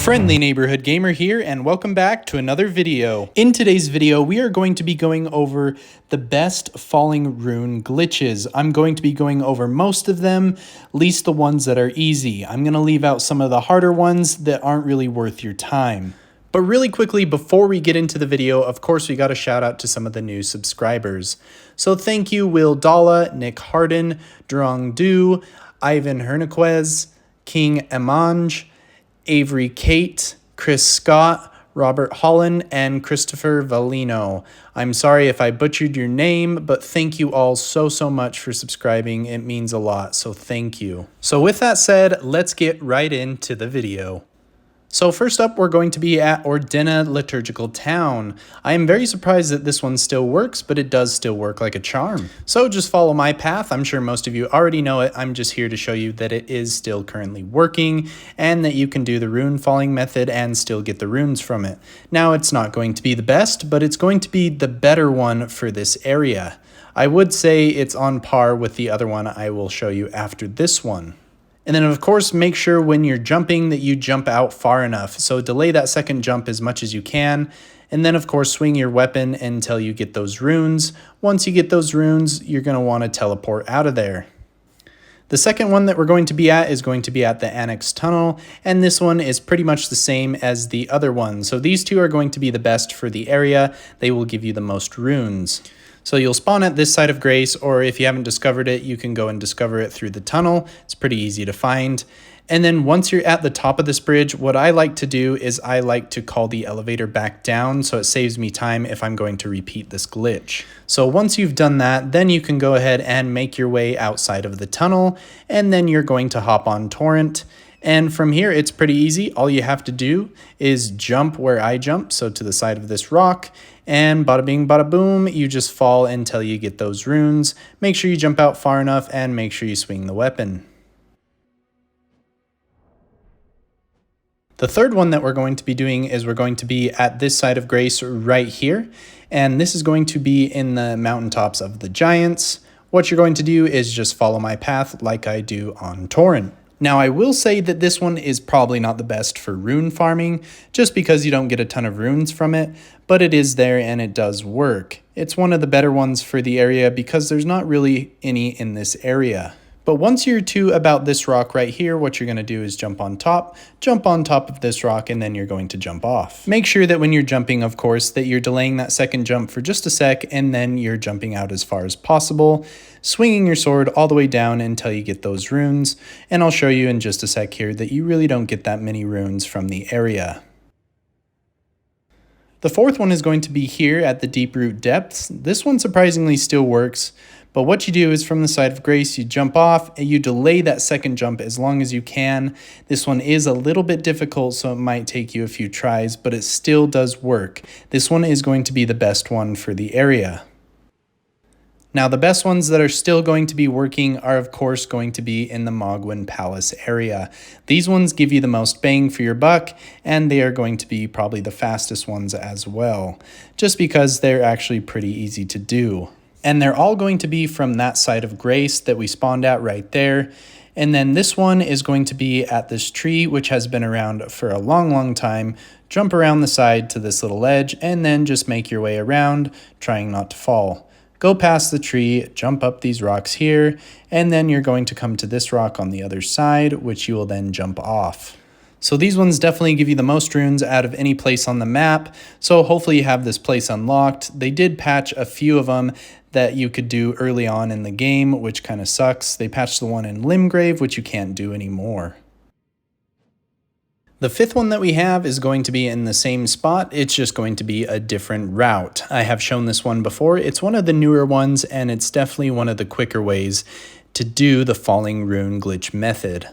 Friendly Neighborhood Gamer here, and welcome back to another video. In today's video, we are going to be going over the best falling rune glitches. I'm going to be going over most of them, least the ones that are easy. I'm going to leave out some of the harder ones that aren't really worth your time. But really quickly, before we get into the video, of course, we got to shout out to some of the new subscribers. So thank you, Will Dalla, Nick Harden, Drong Du, Ivan Hernaquez, King Emange, Avery Kate, Chris Scott, Robert Holland, and Christopher Valino. I'm sorry if I butchered your name, but thank you all so much for subscribing. It means a lot, so thank you. So with that said, let's get right into the video. So first up, we're going to be at Ordina Liturgical Town. I am very surprised that this one still works, but it does still work like a charm. So just follow my path. I'm sure most of you already know it. I'm just here to show you that it is still currently working and that you can do the rune falling method and still get the runes from it. Now, it's not going to be the best, but it's going to be the better one for this area. I would say it's on par with the other one I will show you after this one. And then of course, make sure when you're jumping that you jump out far enough. So delay that second jump as much as you can. And then of course, swing your weapon until you get those runes. Once you get those runes, you're going to want to teleport out of there. The second one that we're going to be at is going to be at the Annex tunnel, and this one is pretty much the same as the other one. So these two are going to be the best for the area. They will give you the most runes. So you'll spawn at this side of Grace, or if you haven't discovered it, you can go and discover it through the tunnel. It's pretty easy to find. And then once you're at the top of this bridge, what I like to do is I like to call the elevator back down, so it saves me time if I'm going to repeat this glitch. So once you've done that, then you can go ahead and make your way outside of the tunnel, and then you're going to hop on Torrent. And from here, it's pretty easy. All you have to do is jump where I jump, so to the side of this rock, and bada bing, bada boom, you just fall until you get those runes. Make sure you jump out far enough and make sure you swing the weapon. The third one that we're going to be doing is we're going to be at this side of Grace right here, and this is going to be in the Mountaintops of the Giants. What you're going to do is just follow my path like I do on Torrent. Now, I will say that this one is probably not the best for rune farming, just because you don't get a ton of runes from it, but it is there and it does work. It's one of the better ones for the area because there's not really any in this area. But once you're to about this rock right here, what you're going to do is jump on top of this rock, and then you're going to jump off. Make sure that when you're jumping, of course, that you're delaying that second jump for just a sec, and then you're jumping out as far as possible, swinging your sword all the way down until you get those runes. And I'll show you in just a sec here that you really don't get that many runes from the area. The fourth one is going to be here at the Deeproot depths. This one surprisingly still works. But what you do is from the side of Grace, you jump off and you delay that second jump as long as you can. This one is a little bit difficult, so it might take you a few tries, but it still does work. This one is going to be the best one for the area. Now, the best ones that are still going to be working are, of course, going to be in the Mohgwyn Palace area. These ones give you the most bang for your buck, and they are going to be probably the fastest ones as well, just because they're actually pretty easy to do. And they're all going to be from that side of Grace that we spawned at right there. And then this one is going to be at this tree, which has been around for a long time. Jump around the side to this little ledge, and then just make your way around, trying not to fall. Go past the tree, jump up these rocks here, and then you're going to come to this rock on the other side, which you will then jump off. So these ones definitely give you the most runes out of any place on the map, so hopefully you have this place unlocked. They did patch a few of them that you could do early on in the game, which kind of sucks. They patched the one in Limgrave, which you can't do anymore. The fifth one that we have is going to be in the same spot. It's just going to be a different route. I have shown this one before. It's one of the newer ones, and it's definitely one of the quicker ways to do the falling rune glitch method.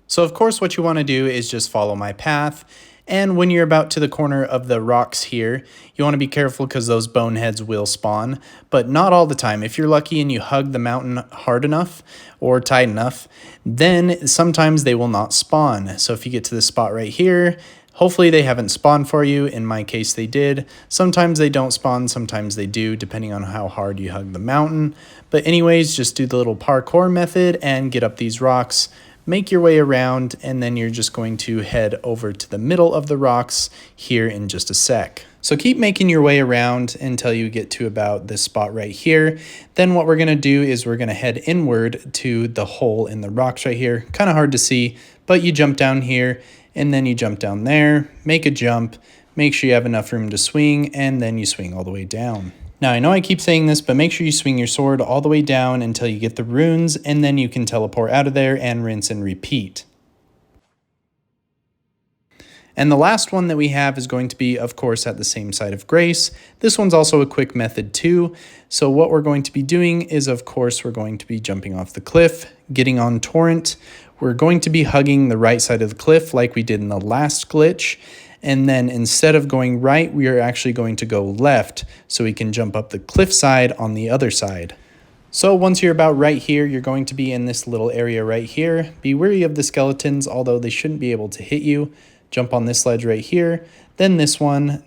So of course, what you want to do is just follow my path. And when you're about to the corner of the rocks here, you want to be careful because those boneheads will spawn, but not all the time. If you're lucky and you hug the mountain hard enough or tight enough, then sometimes they will not spawn. So if you get to this spot right here, hopefully they haven't spawned for you. In my case, they did. Sometimes they don't spawn, sometimes they do, depending on how hard you hug the mountain. But anyways, just do the little parkour method and get up these rocks. make your way around, and then you're just going to head over to the middle of the rocks here in just a sec. So keep making your way around until you get to about this spot right here. Then what we're gonna do is we're gonna head inward to the hole in the rocks right here. Kind of hard to see, but you jump down here and then you jump down there, make a jump, make sure you have enough room to swing, and then you swing all the way down. Now, I know I keep saying this, but make sure you swing your sword all the way down until you get the runes, and then you can teleport out of there and rinse and repeat. And the last one that we have is going to be, of course, at the same side of grace. This one's also a quick method too. So what we're going to be doing is, of course, we're going to be jumping off the cliff, getting on torrent. We're going to be hugging the right side of the cliff like we did in the last glitch. And then instead of going right, we are actually going to go left so we can jump up the cliff side on the other side. So once you're about right here, you're going to be in this little area right here. Be wary of the skeletons, although they shouldn't be able to hit you. Jump on this ledge right here, then this one,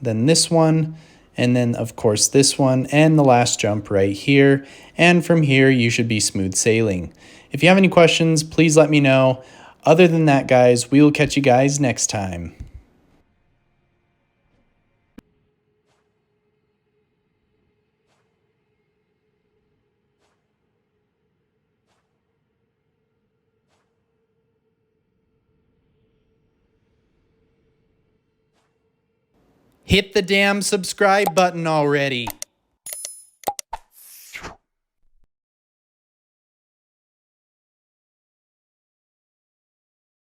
and then of course this one, and the last jump right here. And from here, you should be smooth sailing. If you have any questions, please let me know. Other than that, guys, we will catch you guys next time. Hit the damn subscribe button already.